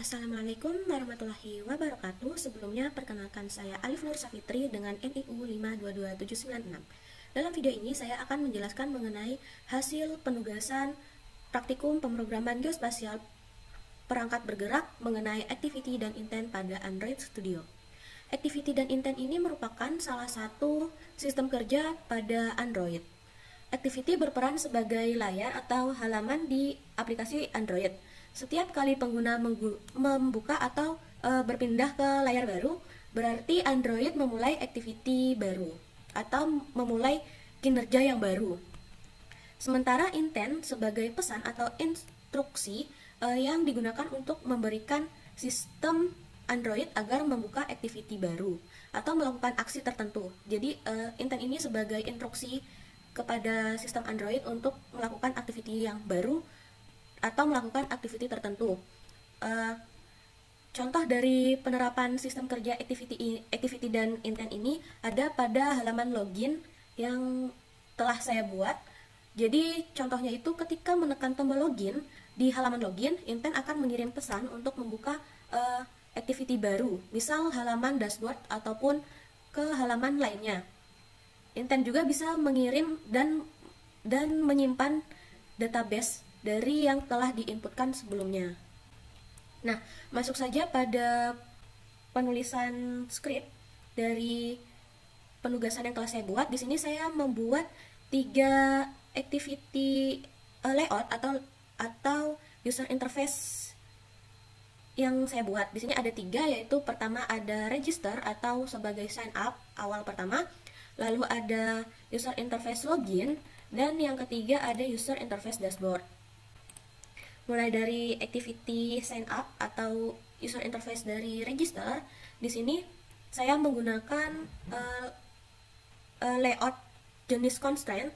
Assalamualaikum warahmatullahi wabarakatuh. Sebelumnya perkenalkan saya Alif Nur Safitri dengan NIU 522796. Dalam video ini saya akan menjelaskan mengenai hasil penugasan praktikum pemrograman geospasial perangkat bergerak mengenai activity dan intent pada Android Studio. Activity dan intent ini merupakan salah satu sistem kerja pada Android. Activity berperan sebagai layar atau halaman di aplikasi Android. Setiap kali pengguna membuka atau berpindah ke layar baru, berarti Android memulai activity baru atau memulai kinerja yang baru. Sementara intent sebagai pesan atau instruksi yang digunakan untuk memberikan sistem Android agar membuka activity baru atau melakukan aksi tertentu. Jadi intent ini sebagai instruksi kepada sistem Android untuk melakukan activity yang baru atau melakukan activity tertentu. Contoh dari penerapan sistem kerja activity dan intent ini ada pada halaman login yang telah saya buat. Jadi contohnya itu ketika menekan tombol login di halaman login, intent akan mengirim pesan untuk membuka activity baru, misal halaman dashboard ataupun ke halaman lainnya. Intent juga bisa mengirim dan menyimpan database dari yang telah diinputkan sebelumnya. Nah, masuk saja pada penulisan script dari penugasan yang telah saya buat. Di sini saya membuat 3 activity layout atau user interface yang saya buat. Di sini ada 3, yaitu pertama ada register atau sebagai sign up awal pertama, lalu ada user interface login, dan yang ketiga ada user interface dashboard. Mulai dari activity sign up atau user interface dari register, di sini saya menggunakan layout jenis constraint,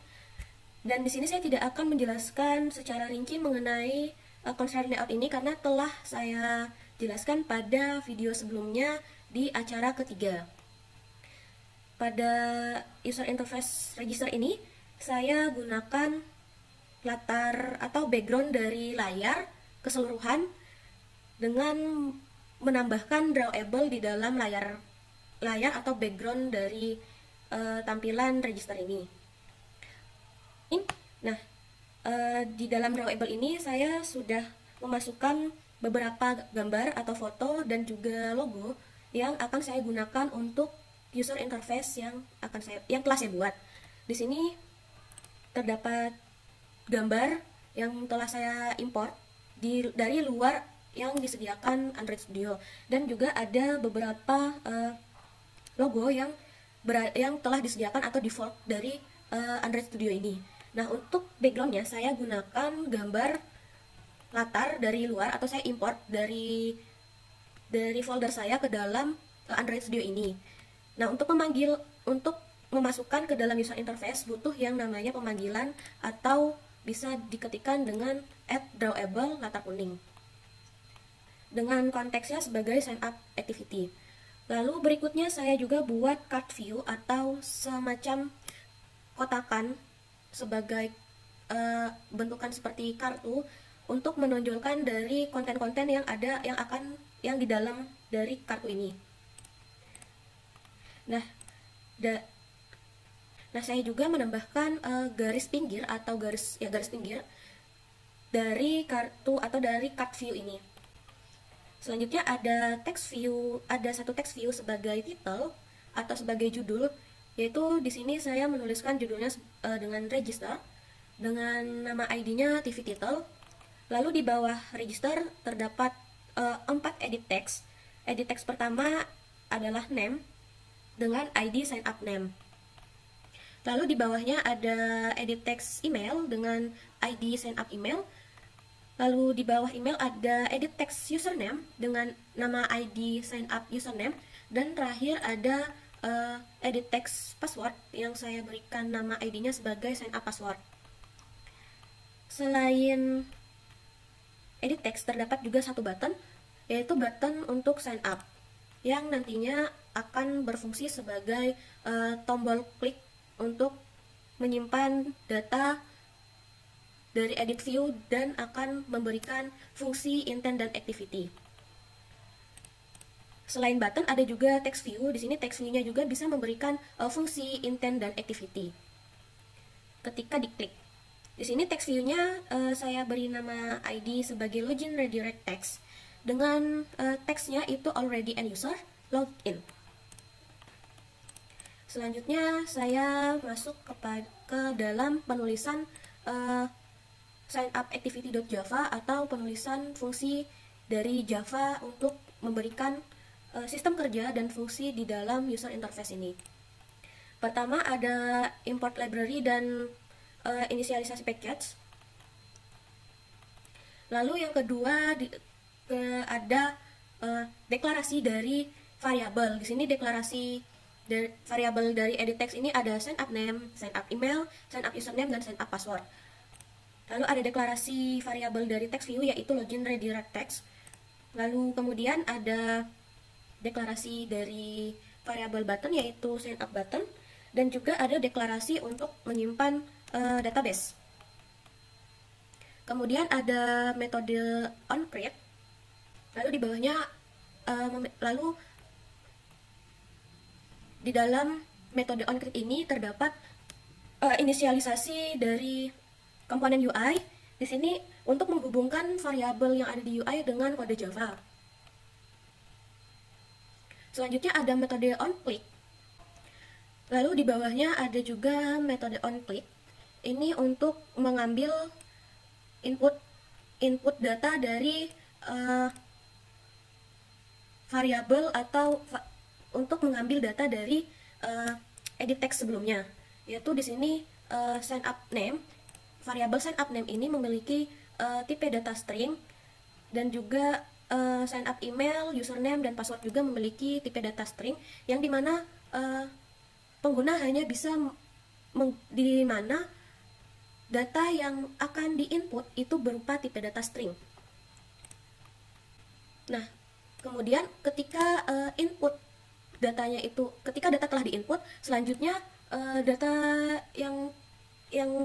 dan di sini saya tidak akan menjelaskan secara rinci mengenai constraint layout ini karena telah saya jelaskan pada video sebelumnya di acara ketiga. Pada user interface register ini saya gunakan latar atau background dari layar keseluruhan dengan menambahkan drawable di dalam layar atau background dari tampilan register ini. Nah, di dalam drawable ini saya sudah memasukkan beberapa gambar atau foto dan juga logo yang akan saya gunakan untuk user interface yang telah saya buat. Di sini terdapat gambar yang telah saya import dari luar yang disediakan Android Studio, dan juga ada beberapa logo yang telah disediakan atau default dari Android Studio ini. Nah, untuk backgroundnya saya gunakan gambar latar dari luar atau saya import dari folder saya ke dalam Android Studio ini. Nah, untuk memasukkan ke dalam user interface butuh yang namanya pemanggilan atau bisa diketikkan dengan @drawable latar kuning dengan konteksnya sebagai sign up activity. Lalu berikutnya saya juga buat card view atau semacam kotakan sebagai bentukan seperti kartu untuk menonjolkan dari konten-konten yang di dalam dari kartu ini. Nah, saya juga menambahkan garis pinggir atau garis pinggir dari kartu atau dari card view ini. Selanjutnya ada satu text view sebagai title atau sebagai judul, yaitu di sini saya menuliskan judulnya dengan register dengan nama ID-nya TV title. Lalu di bawah register terdapat 4 edit text. Edit text pertama adalah name dengan ID sign up name. Lalu di bawahnya ada edit text email dengan ID sign up email. Lalu di bawah email ada edit text username dengan nama ID sign up username. Dan terakhir ada edit text password yang saya berikan nama ID-nya sebagai sign up password. Selain edit text terdapat juga satu button, yaitu button untuk sign up, yang nantinya akan berfungsi sebagai tombol klik untuk menyimpan data dari edit view dan akan memberikan fungsi intent dan activity. Selain button ada juga text view. Di sini text view-nya juga bisa memberikan fungsi intent dan activity ketika diklik. Di sini text view-nya saya beri nama ID sebagai login redirect text dengan teksnya itu already end user login. Selanjutnya saya masuk ke dalam penulisan sign up activity.java atau penulisan fungsi dari Java untuk memberikan sistem kerja dan fungsi di dalam user interface ini. Pertama ada import library dan inisialisasi package. Lalu yang kedua ada deklarasi dari variabel. Di sini deklarasi variabel dari edit text ini ada sign up name, sign up email, sign up username, dan sign up password. Lalu ada deklarasi variabel dari text view yaitu login redirect text. Lalu kemudian ada deklarasi dari variabel button yaitu sign up button, dan juga ada deklarasi untuk menyimpan database. Kemudian ada metode onCreate. Lalu di bawahnya di dalam metode onCreate ini terdapat inisialisasi dari komponen UI. Di sini untuk menghubungkan variabel yang ada di UI dengan kode Java. Selanjutnya ada metode onClick. Lalu di bawahnya ada juga metode onClick. Ini untuk mengambil input data dari variabel atau untuk mengambil data dari edit text sebelumnya, yaitu di sini sign up name. Variabel sign up name ini memiliki tipe data string, dan juga sign up email, username, dan password juga memiliki tipe data string, yang dimana pengguna hanya bisa di mana data yang akan diinput itu berupa tipe data string. Nah, kemudian ketika ketika data telah diinput, selanjutnya data yang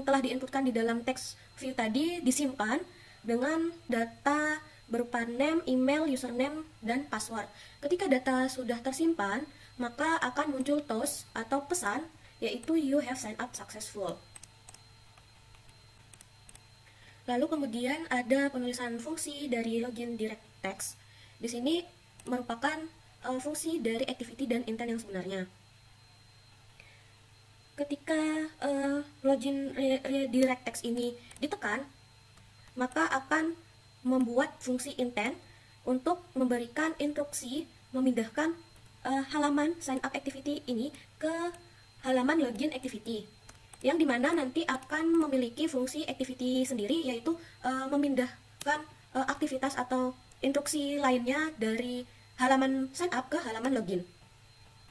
telah diinputkan di dalam text view tadi disimpan dengan data berupa name, email, username, dan password. Ketika data sudah tersimpan, maka akan muncul toast atau pesan, yaitu you have signed up successful. Lalu kemudian ada penulisan fungsi dari login direct text. Di sini merupakan fungsi dari activity dan intent yang sebenarnya. Ketika login redirect text ini ditekan, maka akan membuat fungsi intent untuk memberikan instruksi memindahkan halaman sign up activity ini ke halaman login activity, yang dimana nanti akan memiliki fungsi activity sendiri, yaitu memindahkan aktivitas atau instruksi lainnya dari halaman sign up ke halaman login.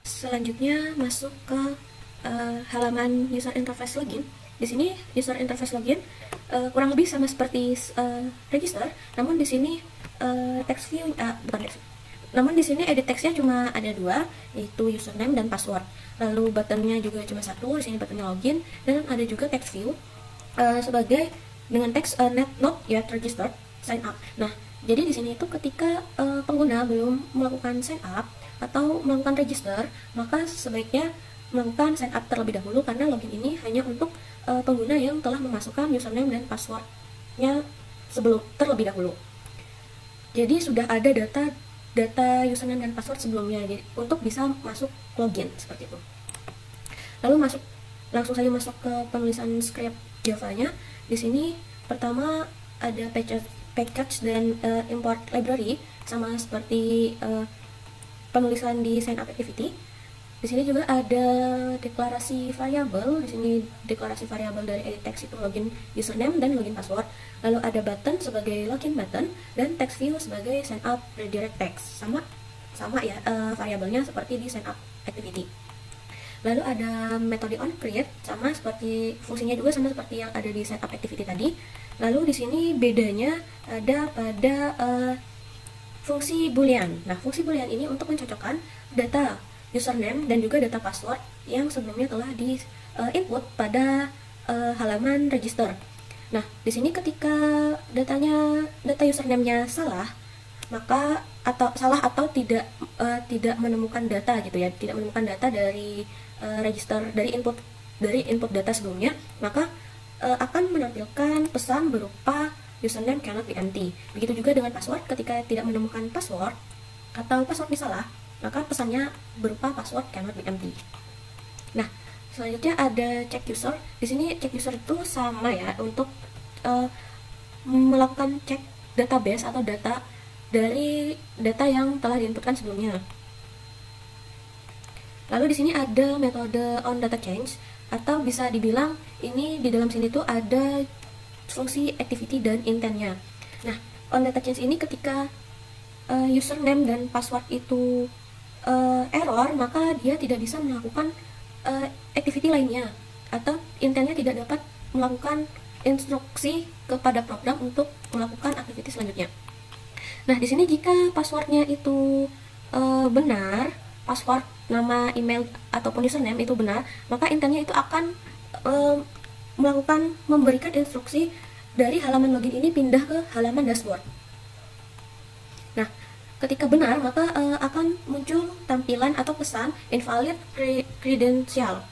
Selanjutnya masuk ke halaman user interface login. Di sini user interface login kurang lebih sama seperti register, namun di sini text view namun di sini edit textnya cuma ada dua, yaitu username dan password. Lalu buttonnya juga cuma satu, di sini buttonnya login, dan ada juga text view sebagai dengan teks not yet registered sign up. Nah, jadi di sini itu ketika pengguna belum melakukan sign up atau melakukan register, maka sebaiknya melakukan sign up terlebih dahulu, karena login ini hanya untuk pengguna yang telah memasukkan username dan passwordnya terlebih dahulu. Jadi sudah ada data username dan password sebelumnya, jadi untuk bisa masuk login seperti itu. Lalu langsung saja masuk ke penulisan script Java-nya. Di sini pertama ada package dan import library, sama seperti penulisan di sign up activity. Di sini juga ada deklarasi variabel. Di sini deklarasi variabel dari edit text itu login username dan login password. Lalu ada button sebagai login button dan text view sebagai sign up redirect text. Sama ya variabelnya seperti di sign up activity. Lalu ada metode onCreate, sama seperti fungsinya juga sama seperti yang ada di sign up activity tadi. Lalu di sini bedanya ada pada fungsi boolean. Nah, fungsi boolean ini untuk mencocokkan data username dan juga data password yang sebelumnya telah di input pada halaman register. Nah, di sini ketika data username-nya salah, maka atau tidak menemukan data gitu ya, tidak menemukan data dari register dari input data sebelumnya, maka akan menampilkan pesan berupa username cannot be empty. Begitu juga dengan password, ketika tidak menemukan password atau passwordnya salah, maka pesannya berupa password cannot be empty. Nah, selanjutnya ada check user. Di sini check user itu sama ya, untuk melakukan cek database atau data dari data yang telah diinputkan sebelumnya. Lalu di sini ada metode on data change, atau bisa dibilang ini di dalam sini tuh ada fungsi activity dan intentnya. Nah, on data change ini ketika username dan password itu error, maka dia tidak bisa melakukan activity lainnya, atau intentnya tidak dapat melakukan instruksi kepada program untuk melakukan aktivitas selanjutnya. Nah, di sini jika passwordnya itu benar, password, nama, email ataupun username itu benar, maka intentnya itu akan memberikan instruksi dari halaman login ini pindah ke halaman dashboard. Nah, ketika benar, maka akan muncul tampilan atau pesan invalid credential.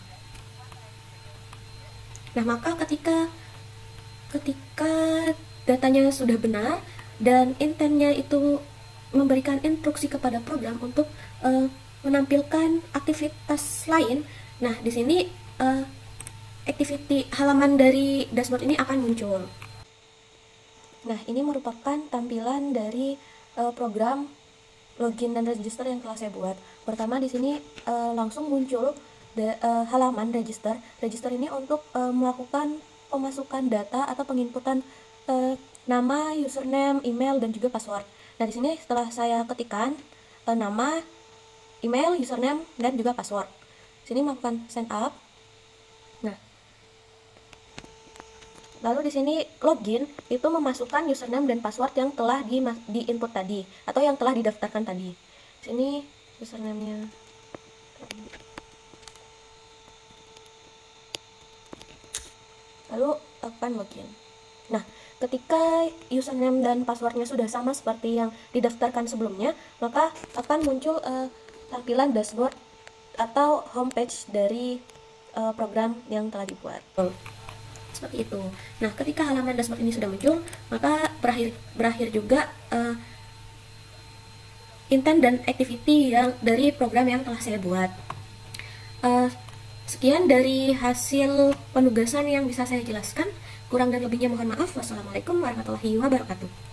Nah, maka ketika datanya sudah benar dan intentnya itu memberikan instruksi kepada program untuk menampilkan aktivitas lain, nah di sini activity halaman dari dashboard ini akan muncul. Nah, ini merupakan tampilan dari program login dan register yang telah saya buat. Pertama di sini langsung muncul halaman register. Register ini untuk melakukan pemasukan data atau penginputan nama, username, email, dan juga password. Nah, di sini setelah saya ketikkan nama, email, username, dan juga password, sini melakukan sign up. Nah, lalu di sini login itu memasukkan username dan password yang telah di-input tadi atau yang telah didaftarkan tadi. Sini username-nya. Lalu lakukan login. Nah, ketika username dan passwordnya sudah sama seperti yang didaftarkan sebelumnya, maka akan muncul tampilan dashboard atau homepage dari program yang telah dibuat. Seperti itu. Nah, ketika halaman dashboard ini sudah muncul, maka berakhir juga intent dan activity yang dari program yang telah saya buat. Sekian dari hasil penugasan yang bisa saya jelaskan. Kurang dan lebihnya mohon maaf. Wassalamualaikum warahmatullahi wabarakatuh.